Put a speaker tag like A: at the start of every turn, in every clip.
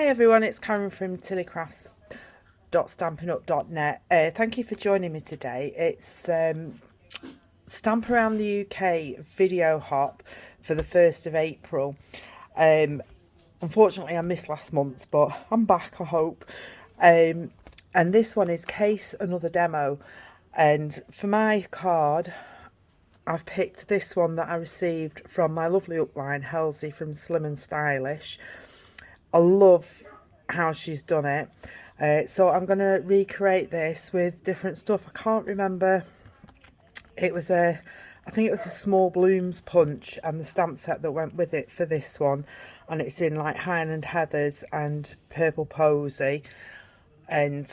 A: Hi everyone, it's Karen from tillycrafts.stampinup.net. Thank you for joining me today. It's Stamp Around the UK video hop for the 1st of April. Unfortunately I missed last month's, but I'm back, I hope. And this one is Case Another Demo. And for my card, I've picked this one that I received from my lovely upline, Helzie from Slim and Stylish. I love how she's done it. So I'm going to recreate this with different stuff. I can't remember. I think it was a small blooms punch and the stamp set that went with it for this one. And it's in like Highland Heathers and Purple Posy. And,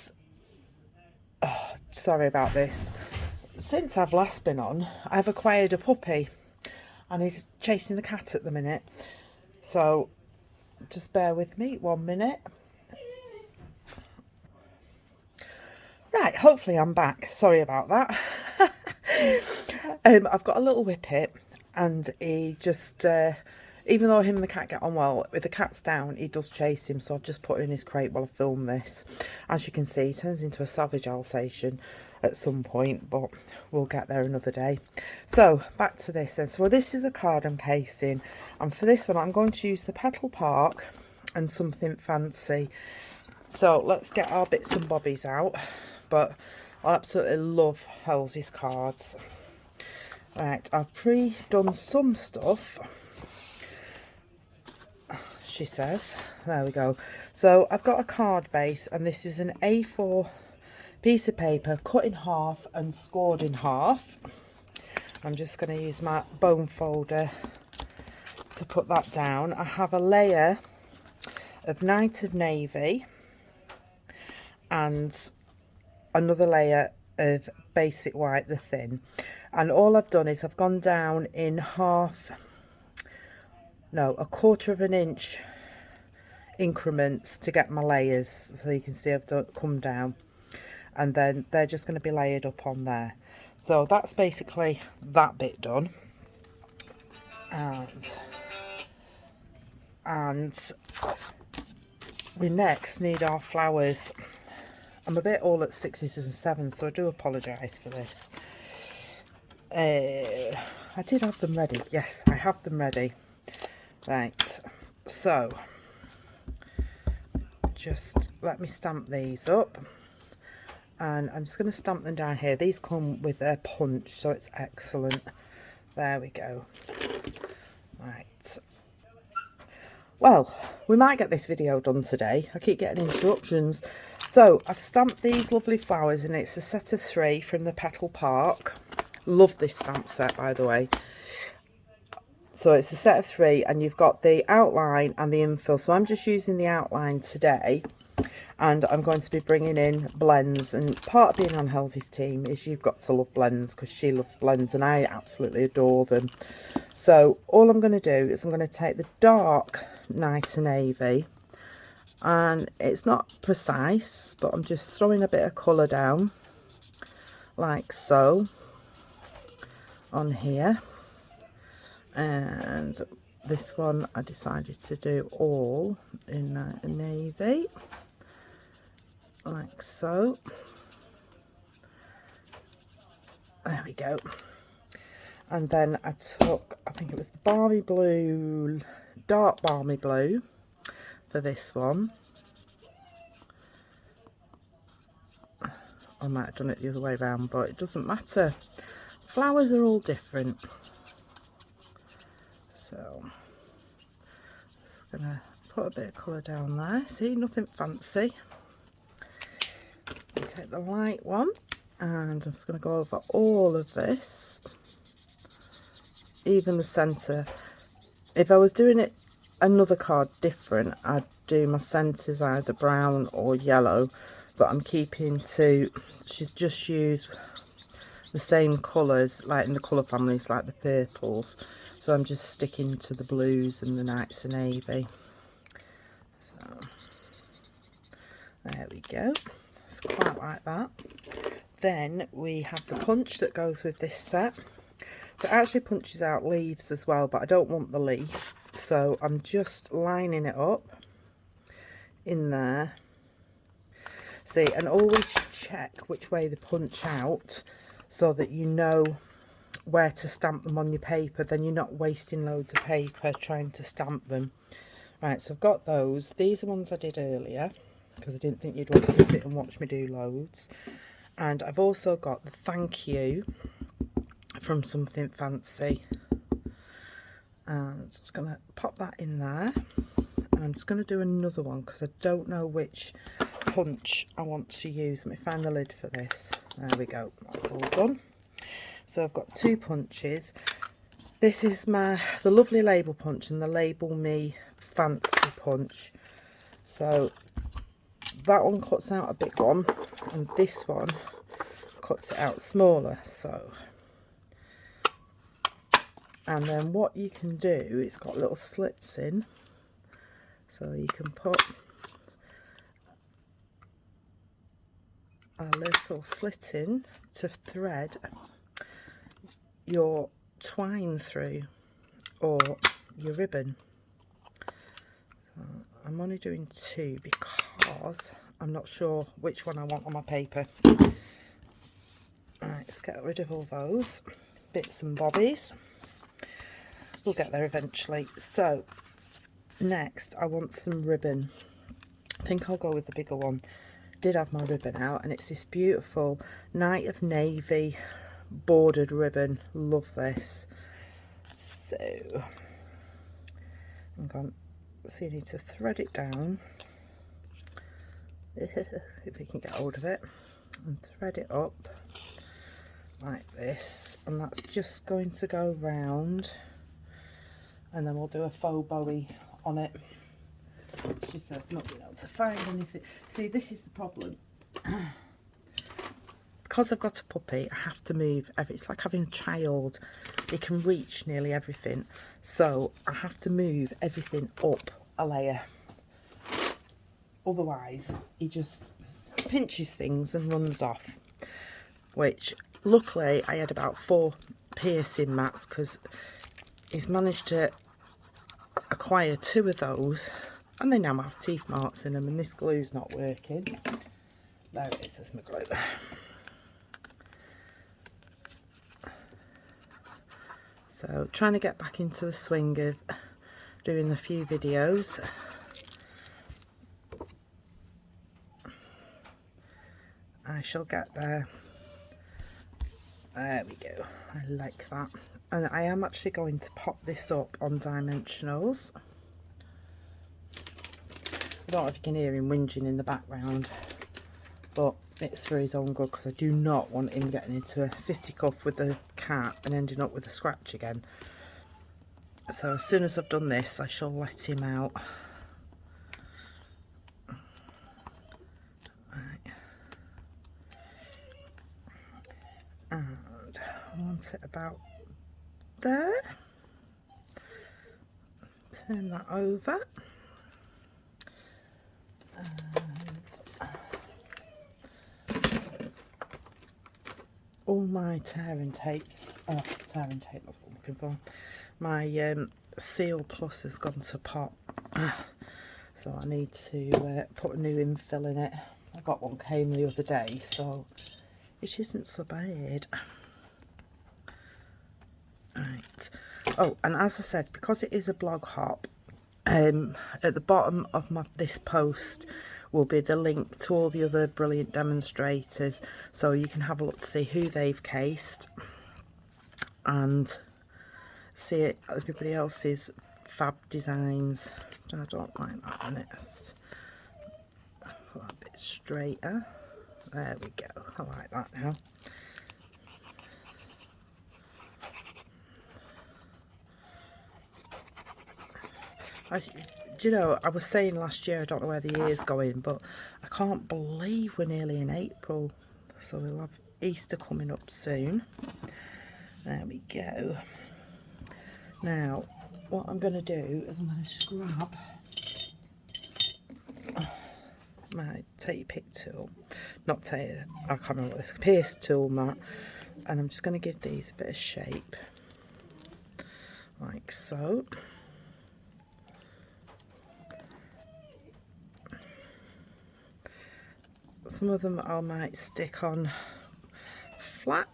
A: oh, sorry about this. Since I've last been on, I've acquired a puppy. And he's chasing the cat at the minute. So just bear with me 1 minute. Right, hopefully I'm back. Sorry about that. I've got a little whippet and he just, even though him and the cat get on well, with the cat's down, he does chase him. So I've just put her in his crate while I film this. As you can see, he turns into a savage Alsatian at some point, but we'll get there another day. So back to this then. So this is the card I'm casing. And for this one, I'm going to use the Petal Park and something fancy. So let's get our bits and bobbies out. But I absolutely love Helzie's cards. Right, I've pre-done some stuff, she says. There we go. So I've got a card base, and this is an A4 piece of paper cut in half and scored in half. I'm just going to use my bone folder to put that down. I have a layer of Night of Navy and another layer of basic white, the thin, and all I've done is I've gone down in a quarter of an inch increments to get my layers, so you can see I've come down, and then they're just going to be layered up on there. So that's basically that bit done, and we next need our flowers. I'm a bit all at 6s and 7s, so I do apologise for this. I did have them ready. Yes, I have them ready. Right, so just let me stamp these up. And I'm just going to stamp them down here. These come with a punch, so it's excellent. There we go. Right. Well, we might get this video done today. I keep getting interruptions. So I've stamped these lovely flowers, and it's a set of 3 from the Petal Park. Love this stamp set, by the way. So it's a set of 3, and you've got the outline and the infill. So I'm just using the outline today, and I'm going to be bringing in blends. And part of being on Helzie's team is you've got to love blends, because she loves blends and I absolutely adore them. So all I'm going to do is I'm going to take the dark Night of Navy, and it's not precise, but I'm just throwing a bit of colour down like so on here. And this one I decided to do all in navy like so. There we go. And then I took, I think it was the balmy blue, dark balmy blue for this one. I might have done it the other way around, but it doesn't matter. Flowers are all different. So, just gonna put a bit of colour down there. See, nothing fancy. Take the light one, and I'm just gonna go over all of this. Even the centre. If I was doing it another card different, I'd do my centres either brown or yellow, but I'm keeping to, she's just used the same colours, like in the colour families, like the purples, so I'm just sticking to the blues and the Nights of Navy. So there we go, it's quite like that. Then we have the punch that goes with this set. So it actually punches out leaves as well, but I don't want the leaf, so I'm just lining it up in there. See, and always check which way they punch out so that you know where to stamp them on your paper. Then you're not wasting loads of paper trying to stamp them. Right, so I've got those. These are ones I did earlier because I didn't think you'd want to sit and watch me do loads. And I've also got the thank you from Something Fancy. And I'm just going to pop that in there. And I'm just going to do another one because I don't know which punch I want to use. Let me find the lid for this. There we go. That's all done. So I've got 2 punches. This is the lovely label punch and the Label Me Fancy punch. So that one cuts out a big one and this one cuts it out smaller. So, and then what you can do, it's got little slits in, so you can put a little slit in to thread your twine through or your ribbon. So I'm only doing 2 because I'm not sure which one I want on my paper. Right, let's get rid of all those bits and bobbies. We'll get there eventually. So next I want some ribbon. I think I'll go with the bigger one. Did have my ribbon out and it's this beautiful Night of Navy bordered ribbon. Love this. So I'm going, so you need to thread it down if you can get hold of it, and thread it up like this, and that's just going to go round, and then we'll do a faux bowie on it. She says not being able to find anything. See, this is the problem. Because I've got a puppy, I have to move it's like having a child. It can reach nearly everything, so I have to move everything up a layer. Otherwise he just pinches things and runs off, which luckily I had about 4 piercing mats because he's managed to acquire 2 of those, and they now have teeth marks in them, and this glue's not working. There it is, there's my glue. So trying to get back into the swing of doing a few videos. I shall get there. There we go. I like that. And I am actually going to pop this up on dimensionals. I don't know if you can hear him whinging in the background, but it's for his own good because I do not want him getting into a fisticuff with the cat and ending up with a scratch again. So as soon as I've done this, I shall let him out. Right. And I want it about there. Turn that over. All my tearing tapes, tearing tape, that's what I'm looking for. My Seal Plus has gone to pot, so I need to put a new infill in it. I got one came the other day, so it isn't so bad. Right. Oh, and as I said, because it is a blog hop, at the bottom of this post will be the link to all the other brilliant demonstrators, so you can have a look to see who they've cased and see everybody else's fab designs. I don't like that on it. Put that a bit straighter. There we go. I like that now. Do you know, I was saying last year, I don't know where the year's going, but I can't believe we're nearly in April. So we'll have Easter coming up soon. There we go. Now, what I'm going to do is I'm going to scrub my tape pick tool. Not tape, I can't remember what this, pierce tool mat. And I'm just going to give these a bit of shape. Like so. Some of them I might stick on flat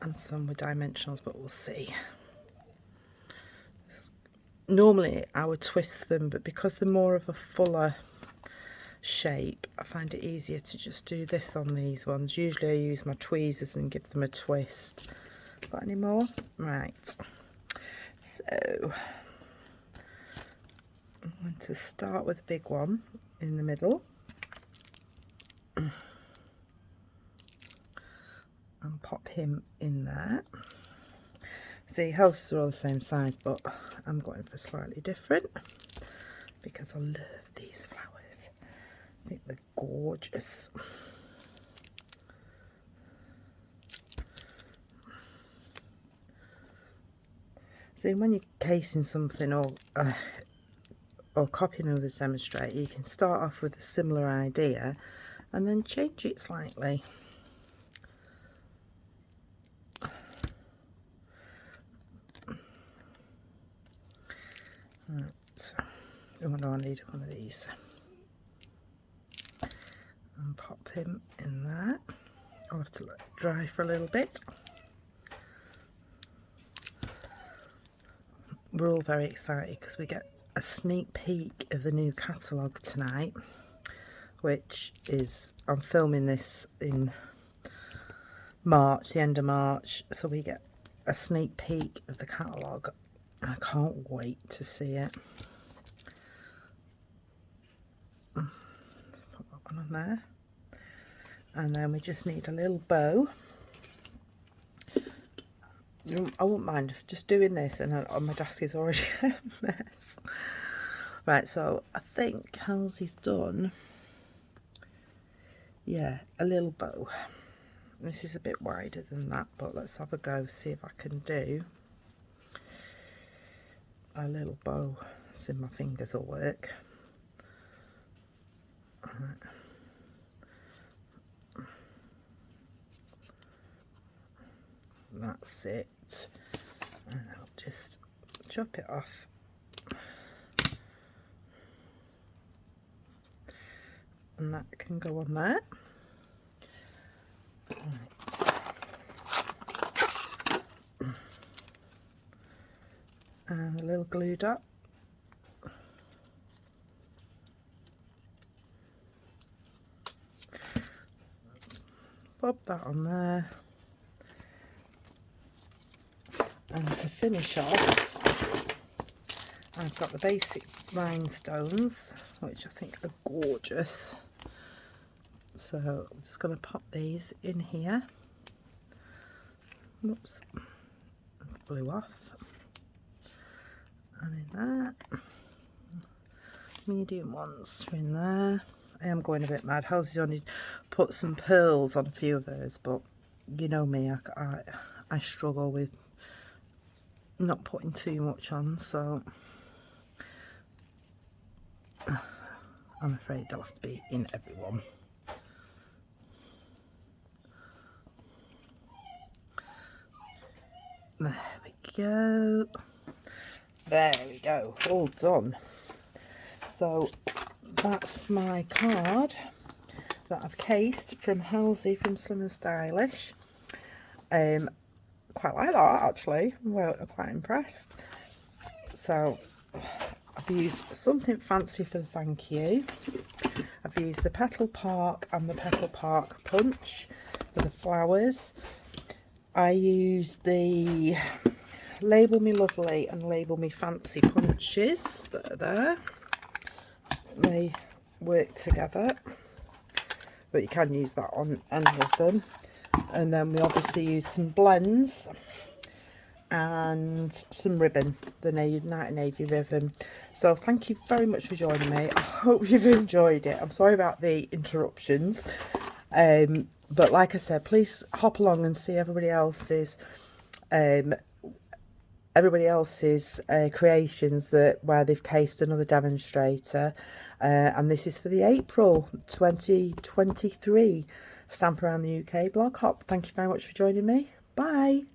A: and some with dimensionals, but we'll see. Normally I would twist them, but because they're more of a fuller shape, I find it easier to just do this on these ones. Usually I use my tweezers and give them a twist. Got any more? Right. So I'm going to start with a big one in the middle. And pop him in there. See, houses are all the same size, but I'm going for slightly different because I love these flowers. I think they're gorgeous. See, when you're casing something or copying another demonstrator, you can start off with a similar idea and then change it slightly. Right. Oh no, I need one of these. And pop him in there. I'll have to let it dry for a little bit. We're all very excited because we get a sneak peek of the new catalogue tonight, which is, I'm filming this in March, the end of March, so we get a sneak peek of the catalogue. I can't wait to see it. Let's put that one on there. And then we just need a little bow. I wouldn't mind just doing this, and my desk is already a mess. Right, so I think Helzie's done, yeah, a little bow. This is a bit wider than that, but let's have a go, see if I can do a little bow. See if my fingers will work. That's it. And I'll just chop it off. And that can go on there. Right. And a little glue dot. Pop that on there. And to finish off, I've got the basic rhinestones, which I think are gorgeous. So I'm just going to pop these in here. Oops, blew off. And in that, medium ones are in there. I am going a bit mad. Helzie's only put some pearls on a few of hers, but you know me, I struggle with not putting too much on, so I'm afraid they'll have to be in everyone. There we go. There we go, all done. So that's my card that I've cased from Helzie from Slim and Stylish. Quite like that actually. Well, I'm quite impressed. So I've used something fancy for the thank you. I've used the Petal Park and the Petal Park Punch for the flowers. I used the Label Me Lovely and Label Me Fancy punches that are there. They work together, but you can use that on any of them. And then we obviously use some blends and some ribbon, the Night Navy ribbon. So thank you very much for joining me. I hope you've enjoyed it. I'm sorry about the interruptions, but like I said, please hop along and see everybody else's creations where they've cased another demonstrator, and this is for the April 2023 Stamp Around the UK blog hop. Thank you very much for joining me. Bye.